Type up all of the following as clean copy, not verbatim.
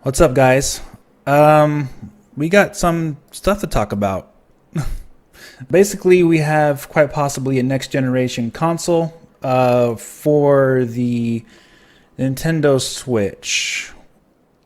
What's up, guys? We got some stuff to talk about. Basically, we have quite possibly a next generation console for the Nintendo Switch.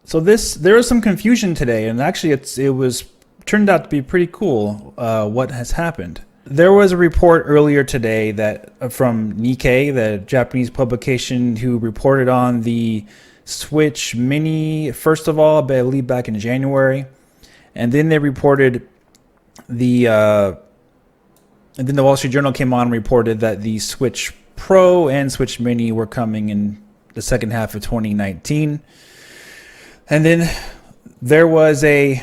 So there was some confusion today, and actually it was turned out to be pretty cool what has happened. There was a report earlier today that from Nikkei, the Japanese publication, who reported on the Switch Mini, first of all, I believe back in January, and then they reported and then the Wall Street Journal came on and reported that the Switch Pro and Switch Mini were coming in the second half of 2019. And then there was a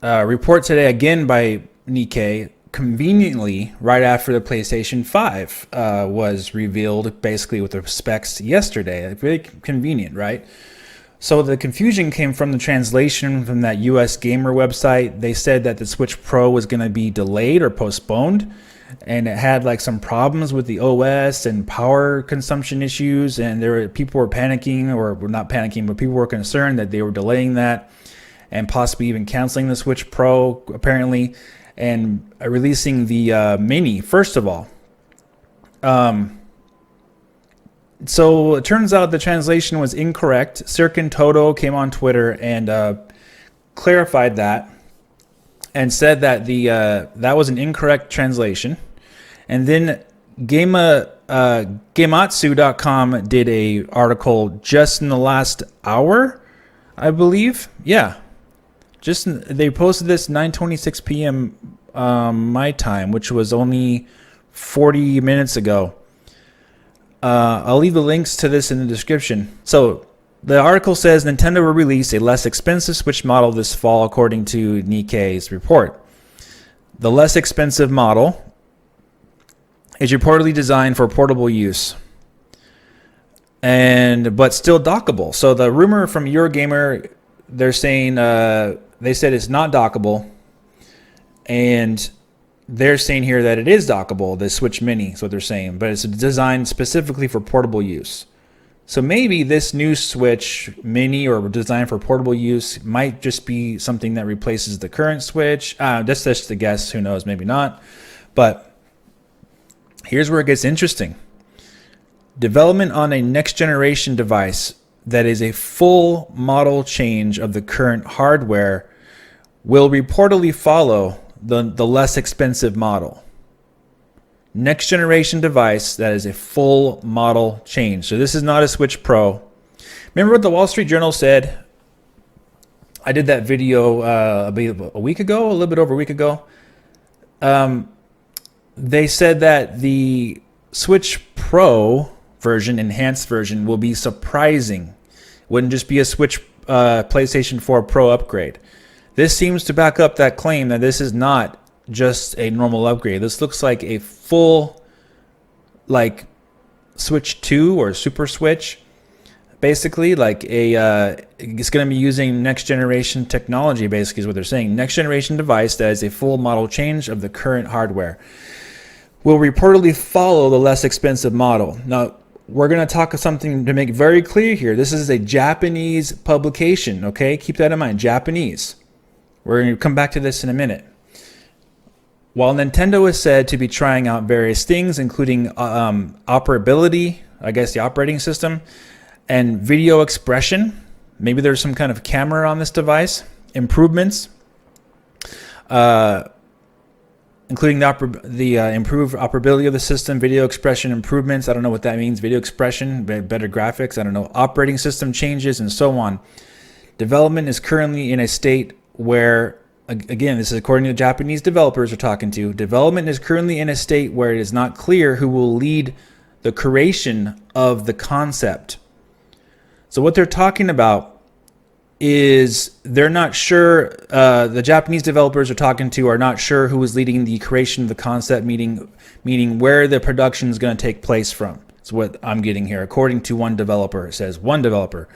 report today again by Nikkei, conveniently right after the PlayStation 5 was revealed, basically with the specs yesterday. Very convenient, right? So the confusion came from the translation from that US Gamer website. They said that the Switch Pro was going to be delayed or postponed, and it had like some problems with the OS and power consumption issues, and people were panicking, or not panicking, but people were concerned that they were delaying that and possibly even canceling the Switch Pro apparently, and releasing the Mini first of all. So it turns out the translation was incorrect. Sirkin Toto came on Twitter and clarified that and said that that was an incorrect translation. And then Gamatsu.com did a article just in the last hour, I believe. Yeah. They posted this 9:26 p.m. My time, which was only 40 minutes ago. I'll leave the links to this in the description. So the article says Nintendo will release a less expensive Switch model this fall, according to Nikkei's report. The less expensive model is reportedly designed for portable use, but still dockable. So the rumor from Eurogamer, they're saying they said it's not dockable, and they're saying here that it is dockable, the Switch Mini is what they're saying, but it's designed specifically for portable use. So maybe this new Switch Mini, or designed for portable use, might just be something that replaces the current Switch. That's just a guess, who knows, maybe not. But here's where it gets interesting. Development on a next generation device that is a full model change of the current hardware will reportedly follow the less expensive model. Next generation device that is a full model change. So this is not a Switch Pro. Remember what the Wall Street Journal said? I did that video a week ago, a little bit over a week ago. They said that the Switch Pro version, enhanced version, will be surprising. Wouldn't just be a Switch PlayStation 4 Pro upgrade. This seems to back up that claim that this is not just a normal upgrade. This looks like a full, like, Switch 2 or Super Switch, basically. Like it's going to be using next generation technology, basically, is what they're saying. Next generation device that is a full model change of the current hardware will reportedly follow the less expensive model. Now, we're going to talk something to make very clear here. This is a Japanese publication, okay? Keep that in mind, Japanese. We're going to come back to this in a minute. While Nintendo is said to be trying out various things, including operability, I guess the operating system, and video expression, maybe there's some kind of camera on this device, improvements, including the improved operability of the system, video expression improvements. I don't know what that means. Video expression, better graphics, I don't know. Operating system changes, and so on. Development is currently in a state where, again, this is according to the Japanese developers we're talking to, development is currently in a state where it is not clear who will lead the creation of the concept. So what they're talking about is they're not sure, the Japanese developers are talking to are not sure who is leading the creation of the concept, meaning where the production is going to take place from. That's what I'm getting here. According to one developer, it says one developer.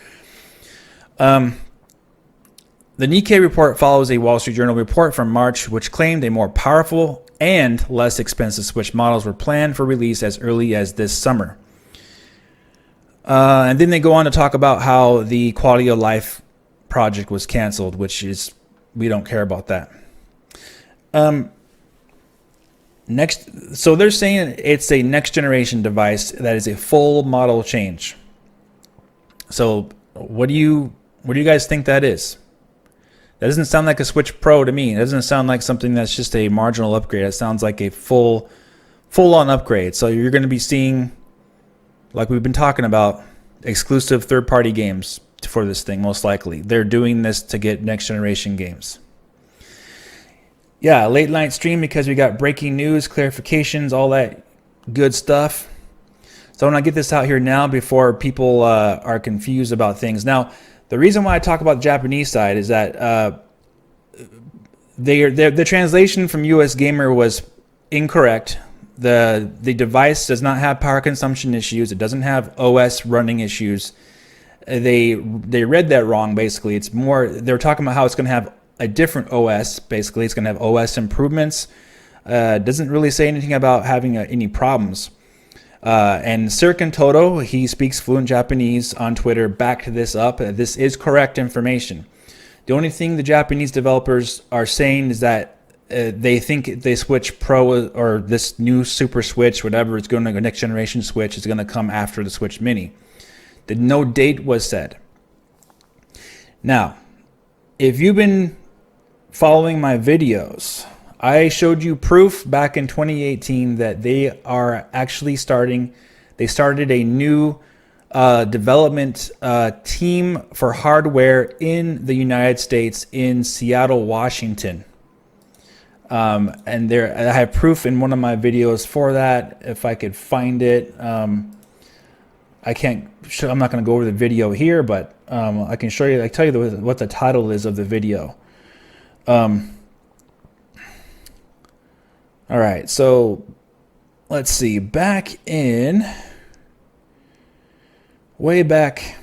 The Nikkei report follows a Wall Street Journal report from March, which claimed a more powerful and less expensive Switch models were planned for release as early as this summer. And then they go on to talk about how the quality of life project was canceled, which is, we don't care about that. So they're saying it's a next generation device that is a full model change. So what do you guys think that is? That doesn't sound like a Switch Pro to me. It doesn't sound like something that's just a marginal upgrade. It sounds like a full on upgrade. So you're going to be seeing, like we've been talking about, exclusive third-party games for this thing, most likely. They're doing this to get next-generation games. Yeah, late night stream because we got breaking news, clarifications, all that good stuff. So I want to get this out here now before people are confused about things. Now, the reason why I talk about the Japanese side is that the translation from US Gamer was incorrect. The device does not have power consumption issues. It doesn't have OS running issues. They read that wrong, basically. It's more, they're talking about how it's going to have a different OS. Basically, it's going to have OS improvements. Doesn't really say anything about having any problems. And Sirkin Toto, he speaks fluent Japanese on Twitter, backed this up. This is correct information. The only thing the Japanese developers are saying is that they think the Switch Pro or this new Super Switch, whatever, it's going to go next generation Switch, is going to come after the Switch Mini. No date was said. Now, if you've been following my videos, I showed you proof back in 2018 that they are actually they started a new development team for hardware in the United States in Seattle, Washington. And I have proof in one of my videos for that. If I could find it, I'm not going to go over the video here, but I can show you. I tell you what the title is of the video. All right, so let's see. Way back.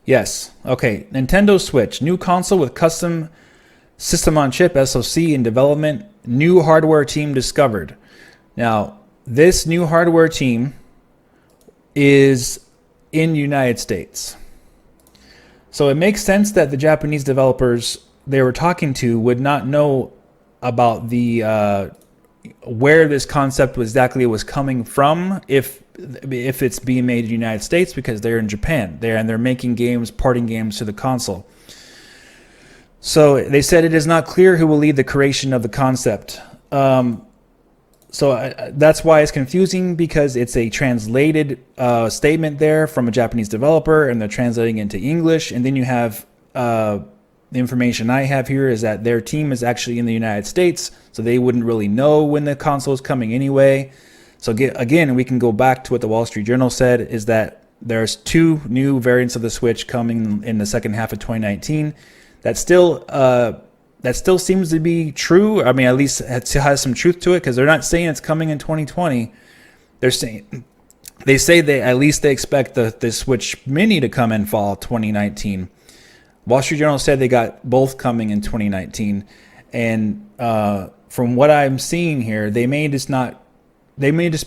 Yes. Okay. Nintendo Switch, new console with custom system on chip SoC in development. New hardware team discovered. Now, this new hardware team is in the United States. So it makes sense that the Japanese developers they were talking to would not know about the where this concept was coming from if it's being made in the United States, because they're in Japan and they're making games, porting games to the console. So they said it is not clear who will lead the creation of the concept. That's why it's confusing, because it's a translated statement there from a Japanese developer, and they're translating into English. And then you have the information I have here is that their team is actually in the United States, so they wouldn't really know when the console is coming anyway. So again, we can go back to what the Wall Street Journal said, is that there's 2 new variants of the Switch coming in the second half of 2019. That still seems to be true. I mean, at least it has some truth to it, because they're not saying it's coming in 2020. They say they expect the Switch Mini to come in fall 2019. Wall Street Journal said they got both coming in 2019, and from what I'm seeing here, they may just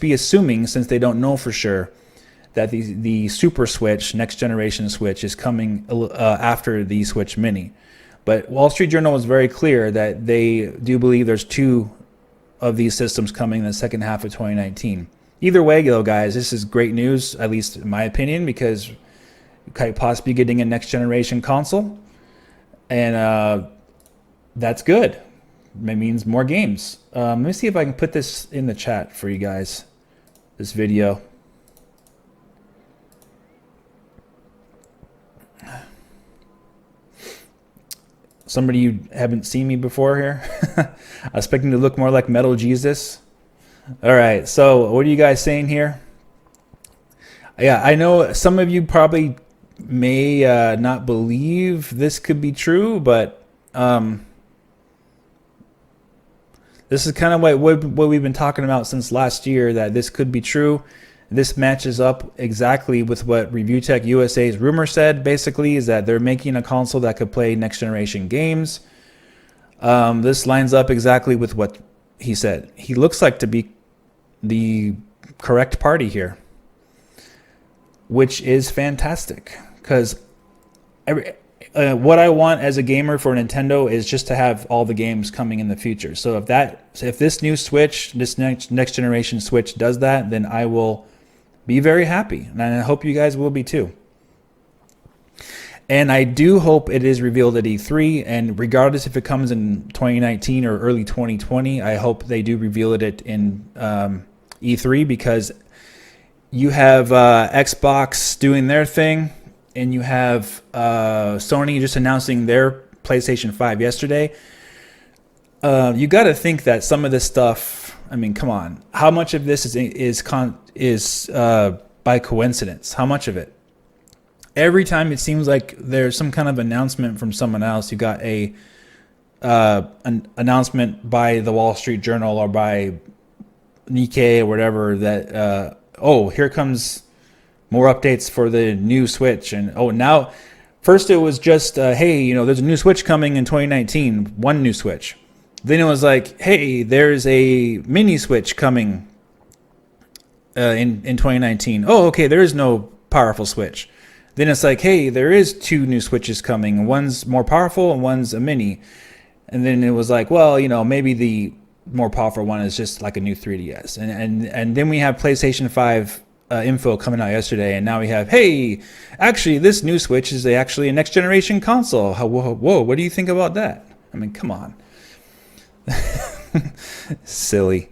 be assuming, since they don't know for sure, that the Super Switch, next generation Switch, is coming after the Switch Mini. But Wall Street Journal was very clear that they do believe there's 2 of these systems coming in the second half of 2019. Either way, though, guys, this is great news, at least in my opinion, because we could possibly getting a next generation console, and that's good. It means more games. Let me see if I can put this in the chat for you guys, this video. Somebody you haven't seen me before here. I was expecting to look more like Metal Jesus. All right, so what are you guys saying here? Yeah, I know some of you probably may not believe this could be true, but this is kind of what we've been talking about since last year, that this could be true. This matches up exactly with what Review Tech USA's rumor said, basically, is that they're making a console that could play next generation games. This lines up exactly with what he said. He looks like to be the correct party here. which is fantastic because what I want as a gamer for Nintendo is just to have all the games coming in the future. So if this new Switch, this next generation Switch does that, then I will be very happy, and I hope you guys will be too. And I do hope it is revealed at E3, and regardless if it comes in 2019 or early 2020, I hope they do reveal it in E3, because you have Xbox doing their thing, and you have Sony just announcing their PlayStation 5 yesterday. You got to think that some of this stuff, I mean, come on, how much of this is by coincidence? How much of it? Every time it seems like there's some kind of announcement from someone else, you got an announcement by the Wall Street Journal or by Nikkei or whatever that, here comes more updates for the new Switch. And now, first it was just, hey, there's a new Switch coming in 2019, one new Switch. Then it was like, hey, there's a mini Switch coming in 2019. Oh, okay, there is no powerful Switch. Then it's like, hey, there is two new Switches coming. One's more powerful and one's a mini. And then it was like, well, maybe the more powerful one is just like a new 3DS. And then we have PlayStation 5 info coming out yesterday. And now we have, hey, actually, this new Switch is actually a next generation console. Whoa, what do you think about that? I mean, come on. Silly.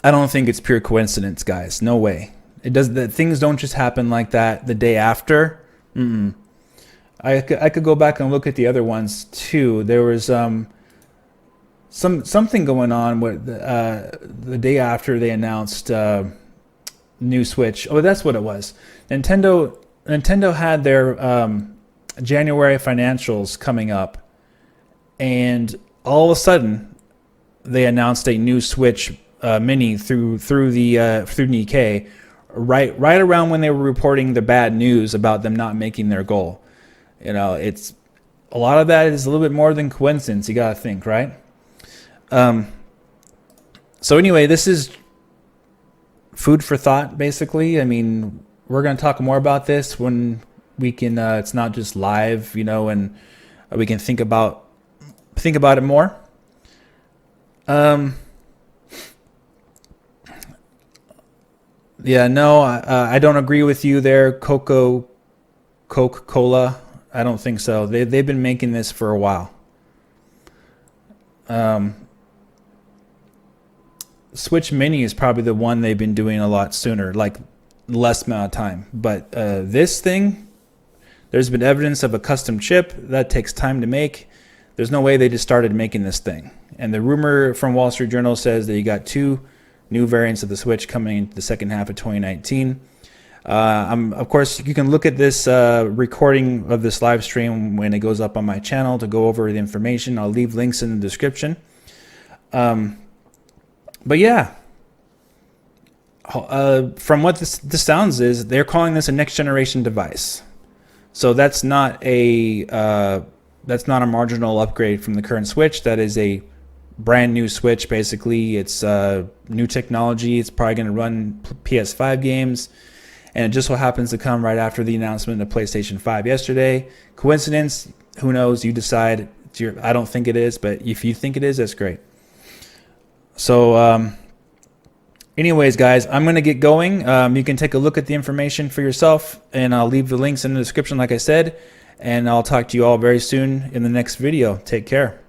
I don't think it's pure coincidence, guys. No way. Things don't just happen like that the day after. I could go back and look at the other ones too. There was something going on with the day after they announced new Switch. Oh, that's what it was. Nintendo had their January financials coming up, and all of a sudden they announced a new Switch mini through Nikkei. Right around when they were reporting the bad news about them not making their goal. It's a lot of that is a little bit more than coincidence. You got to think, right? So anyway, this is food for thought, basically. I mean, we're going to talk more about this when we can. It's not just live, and we can think about it more. Yeah, no, I don't agree with you there, Coca-Cola. I don't think so. They've been making this for a while. Switch Mini is probably the one they've been doing a lot sooner, like less amount of time. But this thing, there's been evidence of a custom chip that takes time to make. There's no way they just started making this thing. And the rumor from Wall Street Journal says that you got two new variants of the Switch coming in the second half of 2019. Of course, you can look at this recording of this live stream when it goes up on my channel to go over the information. I'll leave links in the description. But yeah, from what this sounds is, they're calling this a next generation device. So that's not a marginal upgrade from the current Switch. That is a brand new Switch. Basically, it's new technology. It's probably going to run PS5 games, and it just so happens to come right after the announcement of PlayStation 5 yesterday. Coincidence? Who knows? You decide. I don't think it is, but if you think it is, that's great. So anyways, guys, I'm going to get going. You can take a look at the information for yourself, and I'll leave the links in the description like I said, and I'll talk to you all very soon in the next video. Take care.